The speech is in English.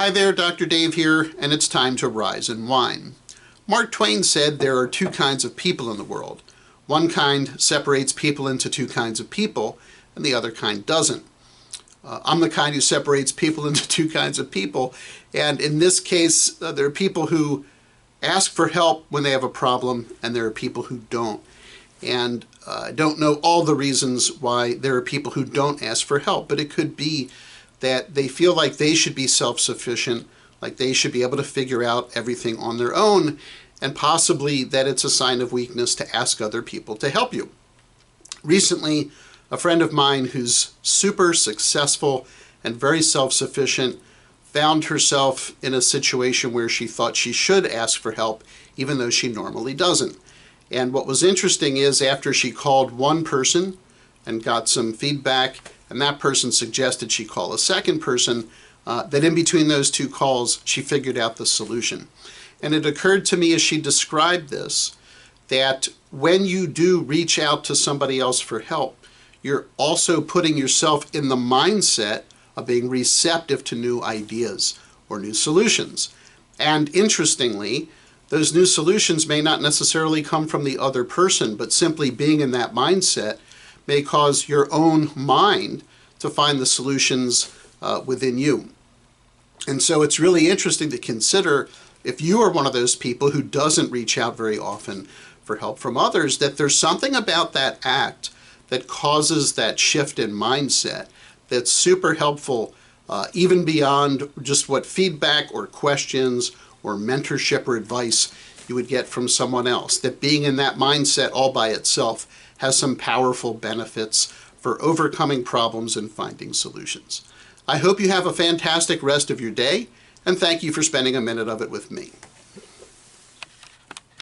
Hi there, Dr. Dave here, and it's time to rise and whine. Mark Twain said there are two kinds of people in the world. One kind separates people into two kinds of people, and the other kind doesn't. I'm the kind who separates people into two kinds of people, and in this case, there are people who ask for help when they have a problem, and there are people who don't. And I don't know all the reasons why there are people who don't ask for help, but it could be that they feel like they should be self-sufficient, like they should be able to figure out everything on their own, and possibly that it's a sign of weakness to ask other people to help you. Recently, a friend of mine who's super successful and very self-sufficient found herself in a situation where she thought she should ask for help, even though she normally doesn't. And what was interesting is after she called one person and got some feedback, and that person suggested she call a second person, that in between those two calls, she figured out the solution. And it occurred to me as she described this, that when you do reach out to somebody else for help, you're also putting yourself in the mindset of being receptive to new ideas or new solutions. And interestingly, those new solutions may not necessarily come from the other person, but simply being in that mindset may cause your own mind to find the solutions within you. And so it's really interesting to consider, if you are one of those people who doesn't reach out very often for help from others, that there's something about that act that causes that shift in mindset that's super helpful, even beyond just what feedback or questions or mentorship or advice you would get from someone else. That being in that mindset all by itself has some powerful benefits for overcoming problems and finding solutions. I hope you have a fantastic rest of your day, and thank you for spending a minute of it with me.